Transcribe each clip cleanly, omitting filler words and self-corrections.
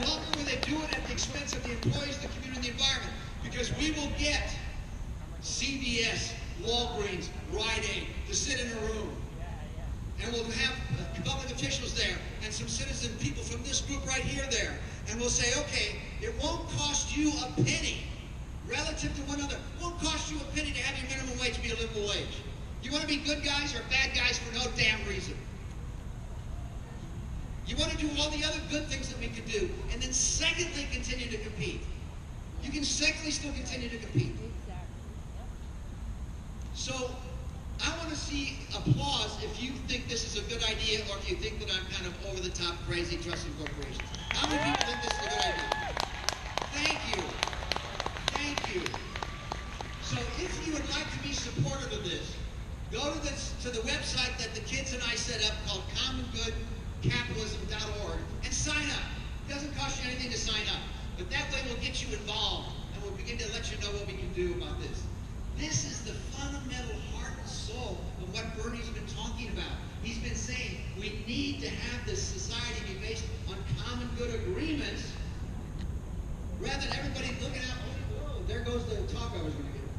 no longer will they do it at the expense of the employees, the community, and the environment, because we will get CVS, Walgreens, Rite Aid to sit in a room. And we'll have public officials there and some citizen people from this group right here there. And we'll say, okay, it won't cost you a penny relative to one another. It won't cost you a penny to have your minimum wage be a livable wage. You want to be good guys or bad guys for no damn reason. You want to do all the other good things that we could do. And then secondly, continue to compete. You can secondly still continue to compete. So I want to see applause if you think this is a good idea or if you think that I'm kind of over-the-top crazy trusting corporations. How many people think this is a good idea? Thank you. Thank you. So if you would like to be supportive of this, go to the website that the kids and I set up called commongoodcapitalism.org and sign up. It doesn't cost you anything to sign up. But that way we'll get you involved and we'll begin to let you know what we can do about this. This is the fundamental heart and soul of what Bernie's been talking about. He's been saying we need to have this society be based on common good agreements rather than everybody looking out, oh, there goes the talk I was going to give.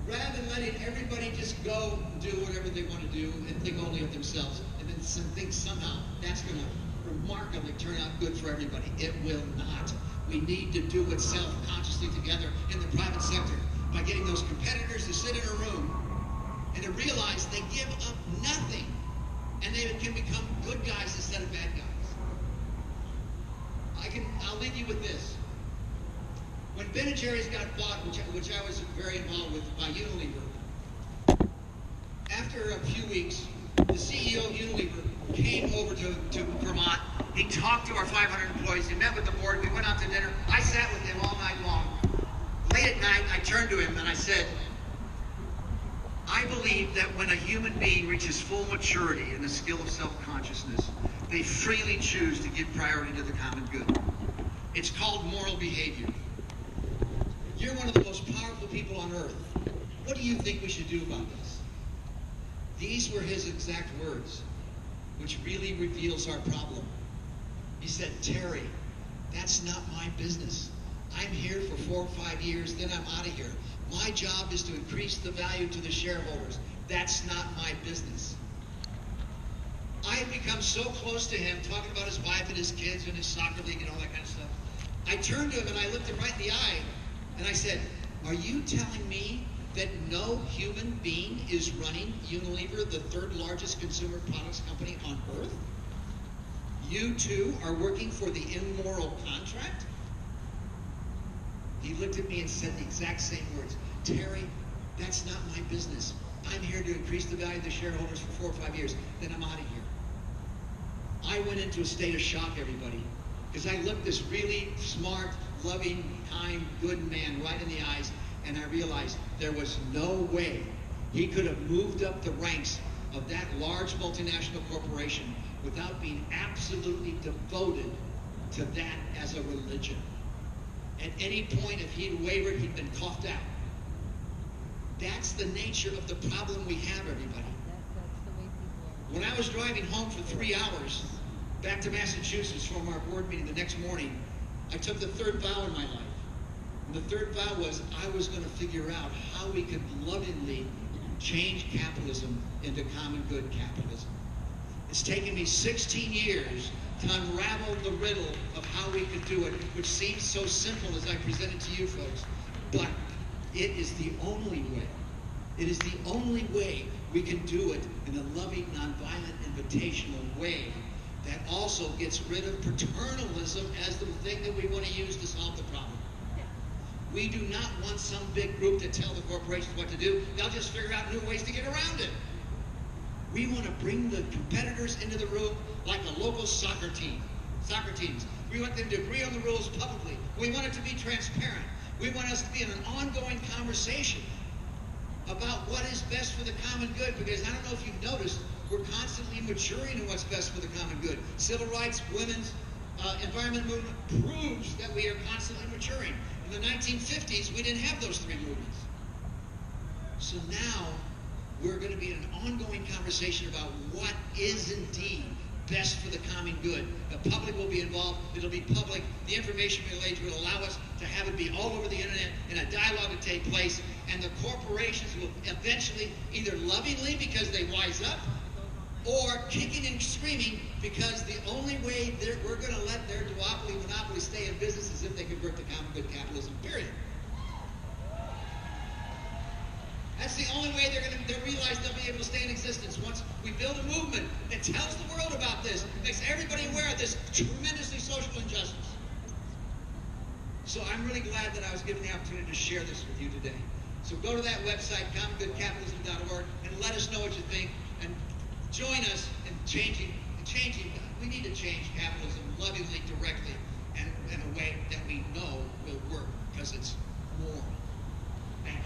Rather than letting everybody just go do whatever they want to do and think only of themselves and then think somehow that's going to remarkably turn out good for everybody. It will not. We need to do it self-consciously together in the private sector by getting those competitors to sit in a room and to realize they give up nothing and they can become good guys instead of bad guys. I'll leave you with this. When Ben & Jerry's got bought, which I was very involved with by Unilever, after a few weeks, the CEO of Unilever came over to Vermont. He talked to our 500 employees. He met with the board. We went out to dinner. I sat with him all night long. Late at night, I turned to him and I said, I believe that when a human being reaches full maturity in the skill of self-consciousness, they freely choose to give priority to the common good. It's called moral behavior. You're one of the most powerful people on earth. What do you think we should do about this? These were his exact words, which really reveals our problem. He said, Terry, that's not my business. I'm here for 4 or 5 years, then I'm out of here. My job is to increase the value to the shareholders. That's not my business. I had become so close to him, talking about his wife and his kids and his soccer league and all that kind of stuff. I turned to him and I looked him right in the eye and I said, are you telling me that no human being is running Unilever, the 3rd largest consumer products company on earth? You too are working for the immoral contract? He looked at me and said the exact same words. Terry, that's not my business. I'm here to increase the value of the shareholders for 4 or 5 years. Then I'm out of here. I went into a state of shock, everybody, because I looked this really smart, loving, kind, good man right in the eyes, and I realized there was no way he could have moved up the ranks of that large multinational corporation without being absolutely devoted to that as a religion. At any point, if he'd wavered, he'd been coughed out. That's the nature of the problem we have, everybody. When I was driving home for 3 hours back to Massachusetts from our board meeting the next morning, I took the 3rd vow in my life. And the 3rd vow was I was going to figure out how we could lovingly change capitalism into common good capitalism. It's taken me 16 years to unravel the riddle of how we could do it, which seems so simple as I present it to you folks. But it is the only way. It is the only way we can do it in a loving, nonviolent, invitational way that also gets rid of paternalism as the thing that we want to use to solve the problem. We do not want some big group to tell the corporations what to do. They'll just figure out new ways to get around it. We want to bring the competitors into the room like a local soccer teams. We want them to agree on the rules publicly. We want it to be transparent. We want us to be in an ongoing conversation about what is best for the common good, because I don't know if you've noticed, we're constantly maturing in what's best for the common good. Civil rights, women's, environment movement proves that we are constantly maturing. In the 1950s, we didn't have those 3 movements. So now, we're going to be in an ongoing conversation about what is indeed best for the common good. The public will be involved. It'll be public. The information relayed will allow us to have it be all over the internet and a dialogue to take place. And the corporations will eventually either lovingly because they wise up, or kicking and screaming because the only way we're going to let their monopoly stay in business is if they convert to common good capitalism, period. That's the only way they'll realize they'll be able to stay in existence. Once we build a movement that tells the world about this, makes everybody aware of this tremendously social injustice. So I'm really glad that I was given the opportunity to share this with you today. So go to that website, commongoodcapitalism.org, and let us know what you think, and join us in changing. We need to change capitalism lovingly, directly, and in a way that we know will work, because it's more. Thank you.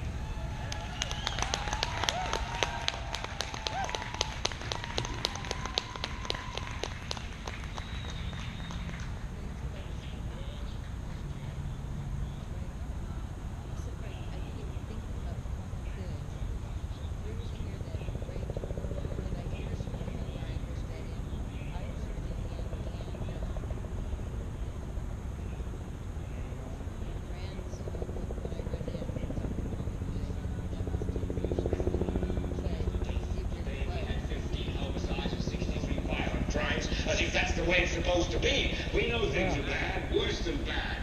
I think that's the way it's supposed to be. We know things are bad, worse than bad.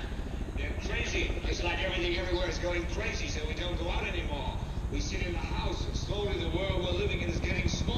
They're crazy. It's like everything everywhere is going crazy, so we don't go out anymore. We sit in the house, and slowly the world we're living in is getting smaller.